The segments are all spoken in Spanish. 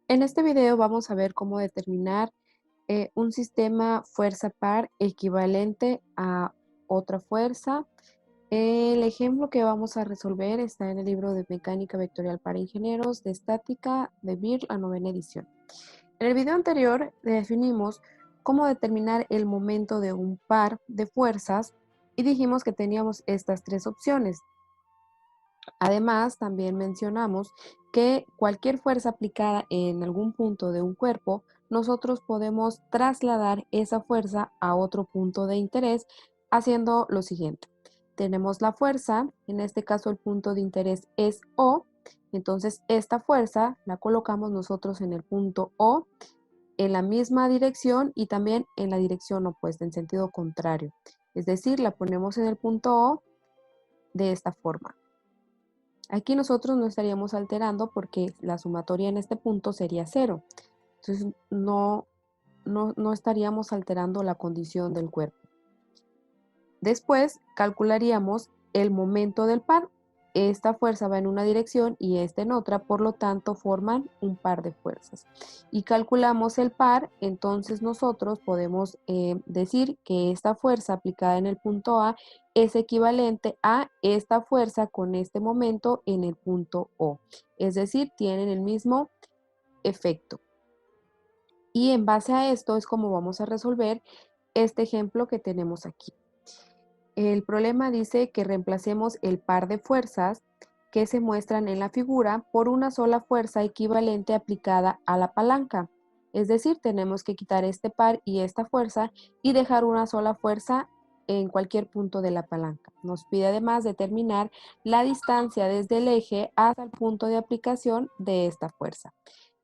En este video vamos a ver cómo determinar un sistema fuerza par equivalente a otra fuerza. El ejemplo que vamos a resolver está en el libro de Mecánica Vectorial para Ingenieros de Estática de BIR, la novena edición. En el video anterior definimos cómo determinar el momento de un par de fuerzas y dijimos que teníamos estas tres opciones. Además, también mencionamos que cualquier fuerza aplicada en algún punto de un cuerpo, nosotros podemos trasladar esa fuerza a otro punto de interés haciendo lo siguiente. Tenemos la fuerza, en este caso el punto de interés es O, entonces esta fuerza la colocamos nosotros en el punto O, en la misma dirección y también en la dirección opuesta, en sentido contrario. Es decir, la ponemos en el punto O de esta forma. Aquí nosotros no estaríamos alterando porque la sumatoria en este punto sería 0. Entonces no estaríamos alterando la condición del cuerpo. Después calcularíamos el momento del par. Esta fuerza va en una dirección y esta en otra, por lo tanto forman un par de fuerzas. Y calculamos el par, entonces nosotros podemos decir que esta fuerza aplicada en el punto A es equivalente a esta fuerza con este momento en el punto O. Es decir, tienen el mismo efecto. Y en base a esto es como vamos a resolver este ejemplo que tenemos aquí. El problema dice que reemplacemos el par de fuerzas que se muestran en la figura por una sola fuerza equivalente aplicada a la palanca. Es decir, tenemos que quitar este par y esta fuerza y dejar una sola fuerza en cualquier punto de la palanca. Nos pide además determinar la distancia desde el eje hasta el punto de aplicación de esta fuerza.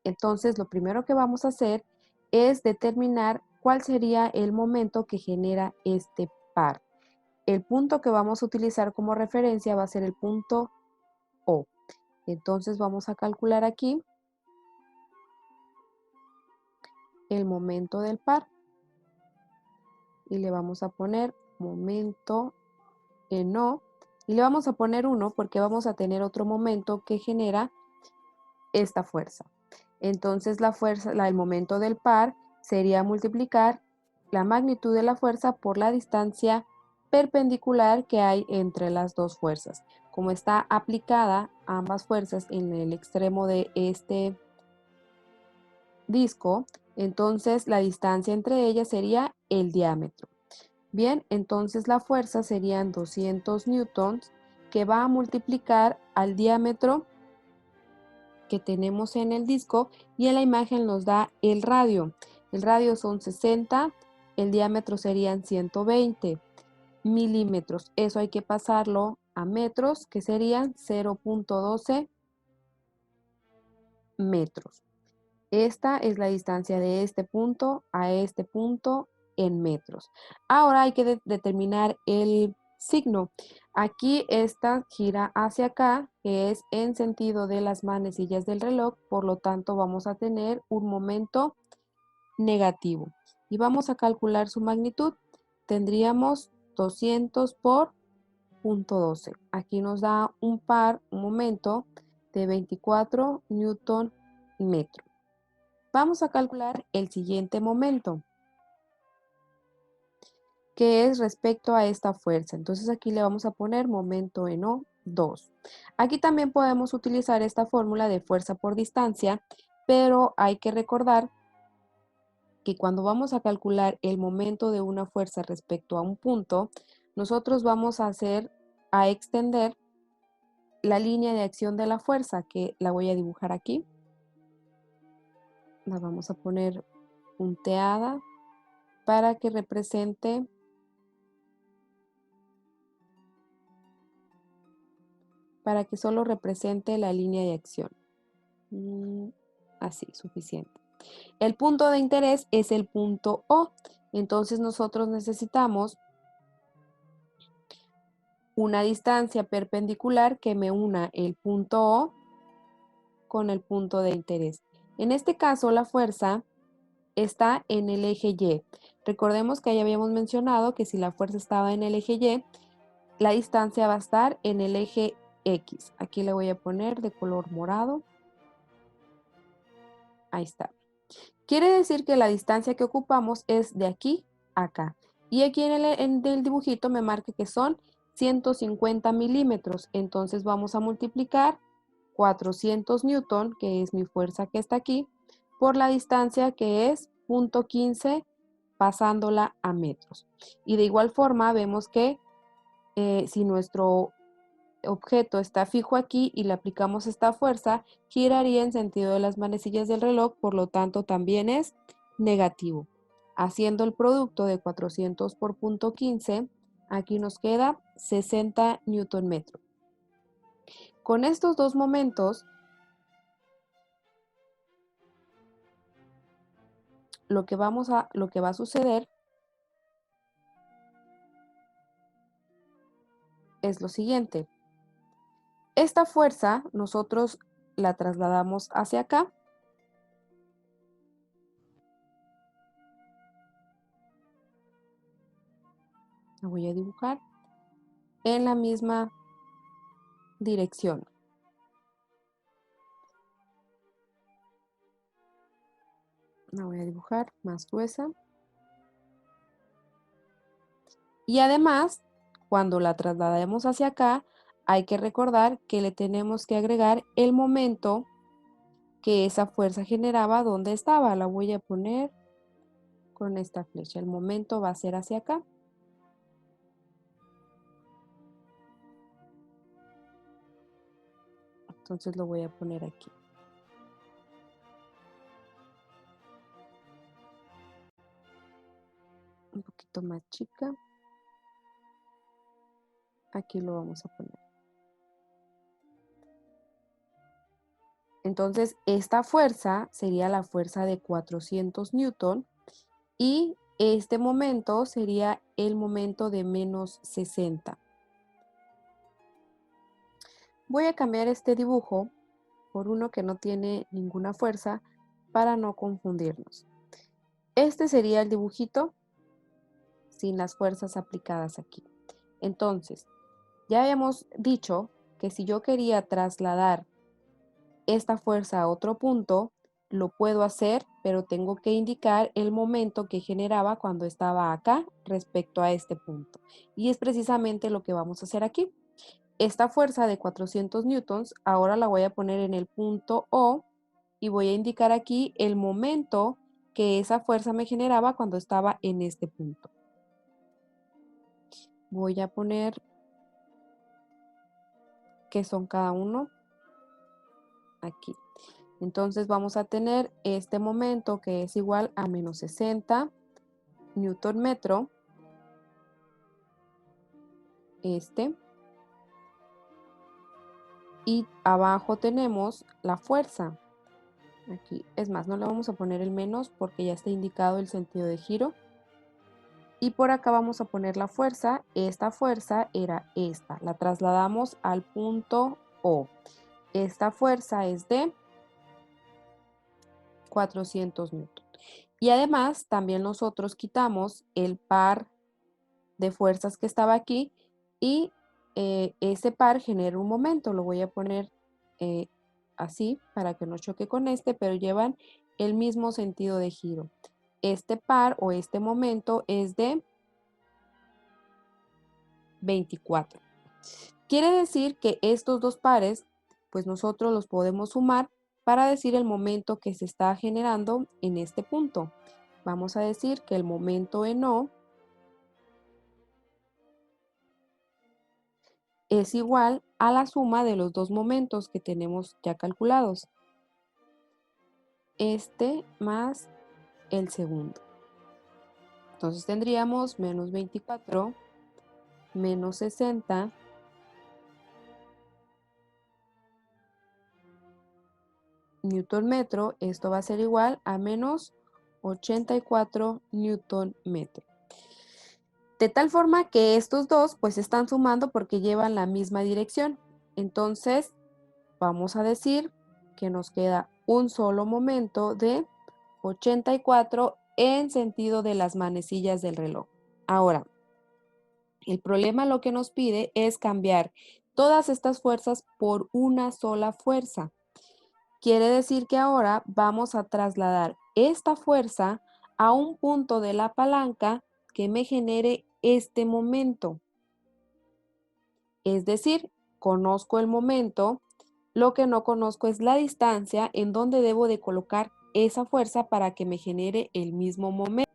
Entonces, lo primero que vamos a hacer es determinar cuál sería el momento que genera este par. El punto que vamos a utilizar como referencia va a ser el punto O. Entonces vamos a calcular aquí el momento del par y le vamos a poner momento en O y le vamos a poner 1 porque vamos a tener otro momento que genera esta fuerza. Entonces el momento del par sería multiplicar la magnitud de la fuerza por la distancia perpendicular que hay entre las dos fuerzas. Como está aplicada ambas fuerzas en el extremo de este disco, entonces la distancia entre ellas sería el diámetro. Bien, entonces la fuerza serían 200 newtons que va a multiplicar al diámetro que tenemos en el disco y en la imagen nos da el radio. El radio son 60, el diámetro serían 120 milímetros. Eso hay que pasarlo a metros, que serían 0.12 metros. Esta es la distancia de este punto a este punto en metros. Ahora hay que determinar el signo. Aquí esta gira hacia acá, que es en sentido de las manecillas del reloj, por lo tanto vamos a tener un momento negativo. Y vamos a calcular su magnitud. Tendríamos 200 por 0.12. Aquí nos da un momento de 24 newton metro. Vamos a calcular el siguiente momento, que es respecto a esta fuerza. Entonces aquí le vamos a poner momento en O 2. Aquí también podemos utilizar esta fórmula de fuerza por distancia, pero hay que recordar que cuando vamos a calcular el momento de una fuerza respecto a un punto, nosotros vamos a extender la línea de acción de la fuerza, que la voy a dibujar aquí. La vamos a poner punteada para que represente para que solo represente la línea de acción. Así, suficiente. El punto de interés es el punto O. Entonces nosotros necesitamos una distancia perpendicular que me una el punto O con el punto de interés. En este caso, la fuerza está en el eje Y. Recordemos que ya habíamos mencionado que si la fuerza estaba en el eje Y, la distancia va a estar en el eje X. Aquí le voy a poner de color morado. Ahí está. Quiere decir que la distancia que ocupamos es de aquí a acá. Y aquí en el dibujito me marca que son 150 milímetros. Entonces vamos a multiplicar 400 newton, que es mi fuerza que está aquí, por la distancia que es 0.15 pasándola a metros. Y de igual forma vemos que si nuestro objeto está fijo aquí y le aplicamos esta fuerza, giraría en sentido de las manecillas del reloj, por lo tanto también es negativo. Haciendo el producto de 400 por 0.15, aquí nos queda 60 newton metro. Con estos dos momentos, lo que va a suceder es lo siguiente. Esta fuerza nosotros la trasladamos hacia acá. La voy a dibujar en la misma dirección. La voy a dibujar más gruesa. Y además, cuando la traslademos hacia acá, hay que recordar que le tenemos que agregar el momento que esa fuerza generaba donde estaba. La voy a poner con esta flecha. El momento va a ser hacia acá. Entonces lo voy a poner aquí. Un poquito más chica. Aquí lo vamos a poner. Entonces, esta fuerza sería la fuerza de 400 newton y este momento sería el momento de menos 60. Voy a cambiar este dibujo por uno que no tiene ninguna fuerza para no confundirnos. Este sería el dibujito sin las fuerzas aplicadas aquí. Entonces, ya habíamos dicho que si yo quería trasladar esta fuerza a otro punto, lo puedo hacer, pero tengo que indicar el momento que generaba cuando estaba acá respecto a este punto. Y es precisamente lo que vamos a hacer aquí. Esta fuerza de 400 newtons ahora la voy a poner en el punto O y voy a indicar aquí el momento que esa fuerza me generaba cuando estaba en este punto. Voy a poner qué son cada uno aquí. Entonces vamos a tener este momento que es igual a menos 60 newton metro. Y abajo tenemos la fuerza. Aquí, es más, no le vamos a poner el menos porque ya está indicado el sentido de giro. Y por acá vamos a poner la fuerza. Esta fuerza era esta. La trasladamos al punto O. Esta fuerza es de 400 newton. Y además también nosotros quitamos el par de fuerzas que estaba aquí y ese par genera un momento. Lo voy a poner así para que no choque con este, pero llevan el mismo sentido de giro. Este par o este momento es de 24. Quiere decir que estos dos pares, pues nosotros los podemos sumar para decir el momento que se está generando en este punto. Vamos a decir que el momento en O es igual a la suma de los dos momentos que tenemos ya calculados. Este más el segundo. Entonces tendríamos menos 24 menos 60 newton metro. Esto va a ser igual a menos 84 newton metro. De tal forma que estos dos pues están sumando porque llevan la misma dirección. Entonces vamos a decir que nos queda un solo momento de 84 en sentido de las manecillas del reloj. Ahora, el problema lo que nos pide es cambiar todas estas fuerzas por una sola fuerza. Quiere decir que ahora vamos a trasladar esta fuerza a un punto de la palanca que me genere este momento. Es decir, conozco el momento, lo que no conozco es la distancia en donde debo de colocar esa fuerza para que me genere el mismo momento.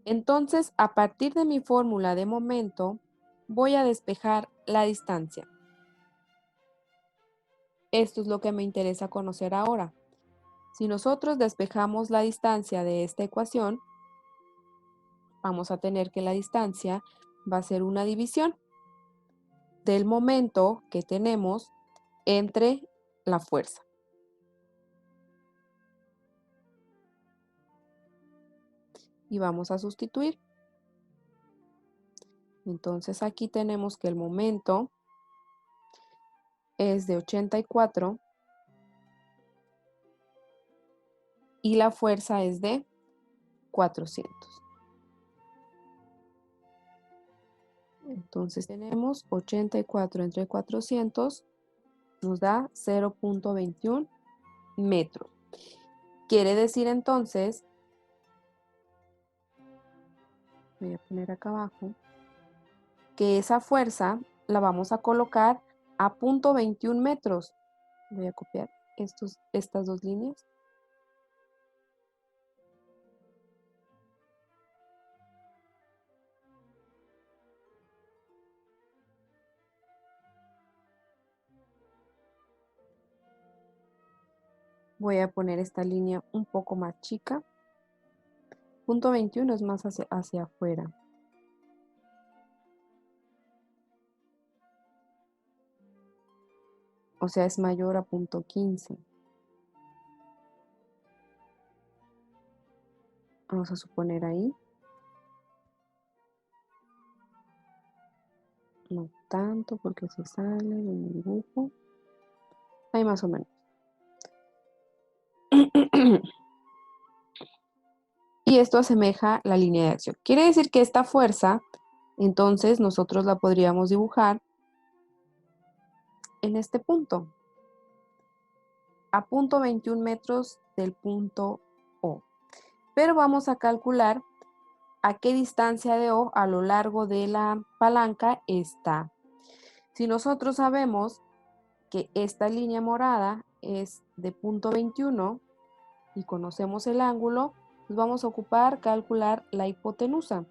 Entonces, a partir de mi fórmula de momento, voy a despejar la distancia. Esto es lo que me interesa conocer ahora. Si nosotros despejamos la distancia de esta ecuación, vamos a tener que la distancia va a ser una división del momento que tenemos entre la fuerza. Y vamos a sustituir. Entonces aquí tenemos que el momento es de 84 y la fuerza es de 400. Entonces tenemos 84 entre 400 nos da 0.21 metros. Quiere decir entonces, voy a poner acá abajo, que esa fuerza la vamos a colocar a 0.21 metros. Voy a copiar estas dos líneas. Voy a poner esta línea un poco más chica. 0.21 es más hacia afuera. O sea, es mayor a 0.15. Vamos a suponer ahí. No tanto porque se sale de mi dibujo. Ahí más o menos. Y esto asemeja la línea de acción. Quiere decir que esta fuerza, entonces nosotros la podríamos dibujar en este punto, a 0.21 metros del punto O. Pero vamos a calcular a qué distancia de O a lo largo de la palanca está. Si nosotros sabemos que esta línea morada es de 0.21 y conocemos el ángulo, pues vamos a ocupar calcular la hipotenusa.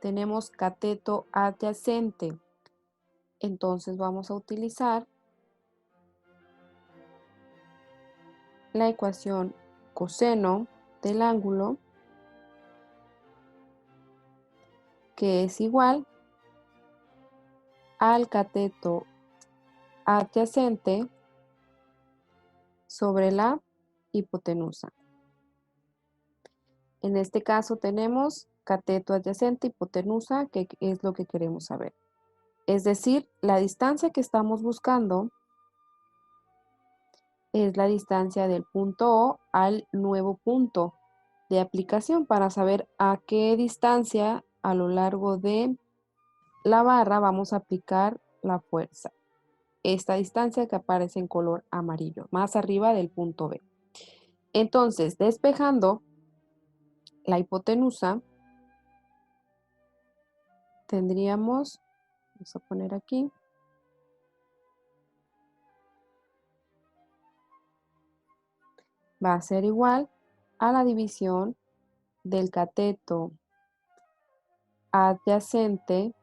Tenemos cateto adyacente, entonces vamos a utilizar la ecuación coseno del ángulo, que es igual al cateto adyacente sobre la hipotenusa. En este caso tenemos cateto adyacente, hipotenusa, que es lo que queremos saber. Es decir, la distancia que estamos buscando es la distancia del punto O al nuevo punto de aplicación para saber a qué distancia a lo largo de la barra vamos a aplicar la fuerza. Esta distancia que aparece en color amarillo, más arriba del punto B. Entonces, despejando la hipotenusa, tendríamos, vamos a poner aquí, va a ser igual a la división del cateto adyacente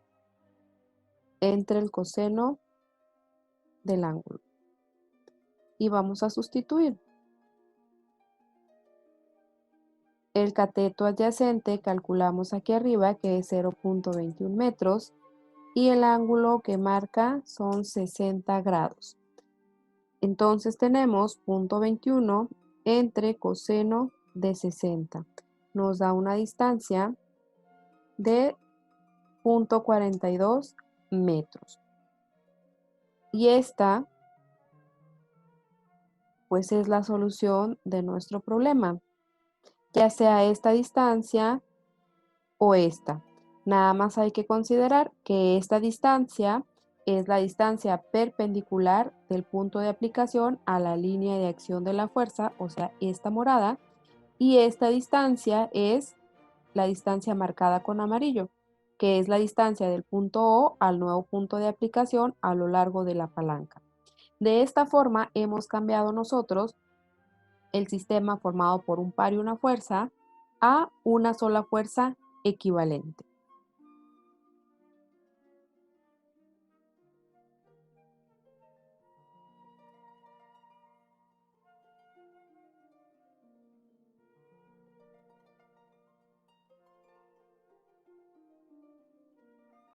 entre el coseno del ángulo. Y vamos a sustituir. El cateto adyacente calculamos aquí arriba que es 0.21 metros y el ángulo que marca son 60 grados. Entonces tenemos 0.21 entre coseno de 60. Nos da una distancia de 0.42 metros. Y esta, pues es la solución de nuestro problema, ya sea esta distancia o esta. Nada más hay que considerar que esta distancia es la distancia perpendicular del punto de aplicación a la línea de acción de la fuerza, o sea, esta morada, y esta distancia es la distancia marcada con amarillo, que es la distancia del punto O al nuevo punto de aplicación a lo largo de la palanca. De esta forma hemos cambiado nosotros el sistema formado por un par y una fuerza a una sola fuerza equivalente.